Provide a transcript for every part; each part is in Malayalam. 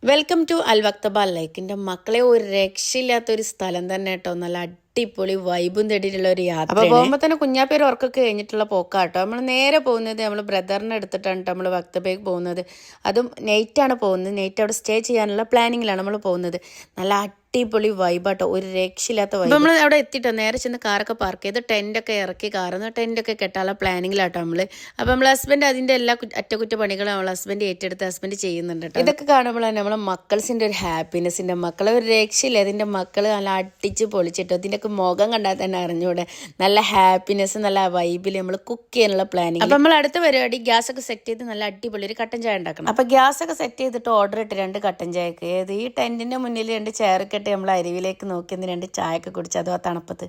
Welcome to അൽവക്തബ like. എൻ്റെ മക്കളെ ഒരു രക്ഷയില്ലാത്തൊരു സ്ഥലം തന്നെ കേട്ടോ. നല്ല അടിപൊളി വൈബും തേടിയിട്ടുള്ള ഒരു യാത്ര. അപ്പോൾ പോകുമ്പോൾ തന്നെ കുഞ്ഞാപ്പേര് ഉറക്കൊക്കെ കഴിഞ്ഞിട്ടുള്ള പോക്കാട്ടോ. നമ്മൾ നേരെ പോകുന്നത് നമ്മൾ ബ്രദറിനെ എടുത്തിട്ടാണ് നമ്മൾ വക്തബയ്ക്ക് പോകുന്നത്. അതും നൈറ്റാണ് പോകുന്നത്. നൈറ്റ് അവിടെ സ്റ്റേ ചെയ്യാനുള്ള പ്ലാനിങ്ങിലാണ് നമ്മൾ പോകുന്നത്. നല്ല അടിപൊളി വൈബാട്ടോ, ഒരു രക്ഷയില്ലാത്ത വൈബ്. നമ്മൾ അവിടെ എത്തിയിട്ടോ നേരെ ചെന്ന് കാറൊക്കെ പാർക്ക് ചെയ്ത് ടെൻ്റൊക്കെ ഇറക്കി കാറുന്ന ടെൻ്റൊക്കെ കെട്ടാനുള്ള പ്ലാനിങ്ങിലാട്ടോ നമ്മൾ. അപ്പോൾ നമ്മൾ ഹസ്ബൻഡ് അതിൻ്റെ എല്ലാ അറ്റകുറ്റപ്പണികളും നമ്മൾ ഹസ്ബൻഡ് ഏറ്റെടുത്ത് ഹസ്ബൻഡ് ചെയ്യുന്നുണ്ട് കേട്ടോ. ഇതൊക്കെ കാണുമ്പോഴാണ് നമ്മളെ മക്കൾസിൻ്റെ ഒരു ഹാപ്പിനെസ്സിൻ്റെ മക്കളെ ഒരു രക്ഷയില്ല. അതിൻ്റെ മക്കൾ നല്ല അടിച്ച് പൊളിച്ചിട്ടോ. ഇതിൻ്റെയൊക്കെ മുഖം കണ്ടാൽ തന്നെ അറിഞ്ഞൂടെ നല്ല ഹാപ്പിനെസ്, നല്ല വൈബിൽ നമ്മൾ കുക്ക് ചെയ്യാനുള്ള പ്ലാനിങ്. അപ്പോൾ നമ്മൾ അടുത്ത പരിപാടി ഗ്യാസൊക്കെ സെറ്റ് ചെയ്ത് നല്ല അടിപൊളി ഒരു കട്ടൻ ചായ ഉണ്ടാക്കണം. അപ്പോൾ ഗ്യാസൊക്കെ സെറ്റ് ചെയ്തിട്ട് ഓർഡർ ഇട്ട് 2 കട്ടൻ ചായക്ക്. ഏത് ഈ ടെൻറ്റിൻ്റെ മുന്നിൽ 2 ചെയറൊക്കെ നമ്മൾ അരുവിലേക്ക് നോക്കി 2 ചായയൊക്കെ കുടിച്ച് അതും ആ തണുപ്പത്ത്.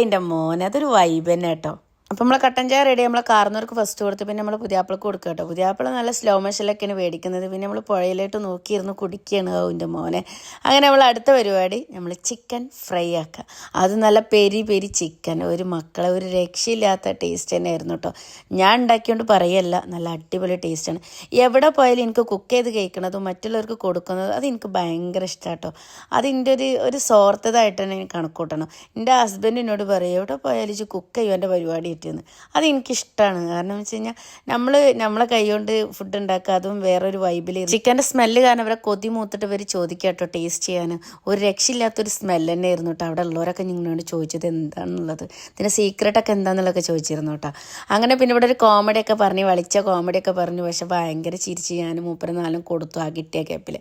എൻ്റെ മോനെ അതൊരു വൈബ് തന്നെ കേട്ടോ. അപ്പോൾ നമ്മളെ കട്ടൻ ചായ റെഡി. നമ്മളെ കാർന്നവർക്ക് ഫസ്റ്റ് കൊടുത്ത് പിന്നെ നമ്മൾ പുതിയാപ്പിളക്ക് കൊടുക്കുക കേട്ടോ. പുതിയാപ്പിള നല്ല സ്ലോ മോഷനിലൊക്കെയാണ് മേടിക്കുന്നത്. പിന്നെ നമ്മൾ പുഴയിലോട്ട് നോക്കിയിരുന്ന് കുടിക്കുകയാണ് എൻ്റെ മോനെ. അങ്ങനെ നമ്മൾ അടുത്ത പരിപാടി നമ്മൾ ചിക്കൻ ഫ്രൈ ആക്കുക. അത് നല്ല പെരി പെരി ചിക്കൻ. ഒരു മക്കളെ ഒരു രക്ഷയില്ലാത്ത ടേസ്റ്റ് തന്നെയായിരുന്നു കേട്ടോ. ഞാൻ ഉണ്ടാക്കിയോണ്ട് പറയല്ല, നല്ല അടിപൊളി ടേസ്റ്റാണ്. എവിടെ പോയാലും എനിക്ക് കുക്ക് ചെയ്ത് കഴിക്കണതും മറ്റുള്ളവർക്ക് കൊടുക്കുന്നതും അത് എനിക്ക് ഭയങ്കര ഇഷ്ടമാണ് കേട്ടോ. അതിൻ്റെ ഒരു സ്വാർത്ഥതായിട്ട് തന്നെ എനിക്ക് കണക്കൂട്ടണം. എൻ്റെ ഹസ്ബൻഡ് എന്നോട് പറയും എവിടെ പോയാലും കുക്ക് ചെയ്യുക എൻ്റെ പരിപാടി. അത് എനിക്കിഷ്ടമാണ്. കാരണം എന്ന് വെച്ച് കഴിഞ്ഞാൽ നമ്മളെ കൈ കൊണ്ട് ഫുഡ് ഉണ്ടാക്കുക, അതും വേറൊരു വൈബിൽ. ചിക്കൻ്റെ സ്മെല്ല് കാരണം അവരെ കൊതി മൂത്തിട്ട് ഇവർ ചോദിക്കുക കേട്ടോ ടേസ്റ്റ് ചെയ്യാൻ. ഒരു രക്ഷയില്ലാത്തൊരു സ്മെല്ല് തന്നെ ആയിരുന്നു കേട്ടോ. അവിടെ ഉള്ളവരൊക്കെ നിങ്ങളോട് ചോദിച്ചത് എന്താണെന്നുള്ളത്, ഇതിൻ്റെ സീക്രട്ടൊക്കെ എന്താണെന്നുള്ളതൊക്കെ ചോദിച്ചിരുന്നു കേട്ടോ. അങ്ങനെ പിന്നെ ഇവിടെ ഒരു കോമഡിയൊക്കെ പറഞ്ഞ് വളിച്ച കോമഡിയൊക്കെ പറഞ്ഞു. പക്ഷെ ഭയങ്കര ചിരിച്ച് ഞാൻ 3-4 കൊടുത്തു ആ കിട്ടിയ ക്യാപ്പിൽ.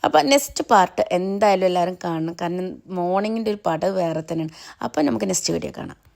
അപ്പോൾ നെക്സ്റ്റ് പാർട്ട് എന്തായാലും എല്ലാവരും കാണണം. കാരണം മോർണിംഗിൻ്റെ ഒരു പടം വേറെ തന്നെയാണ്. അപ്പോൾ നമുക്ക് നെക്സ്റ്റ് വീഡിയോ കാണാം.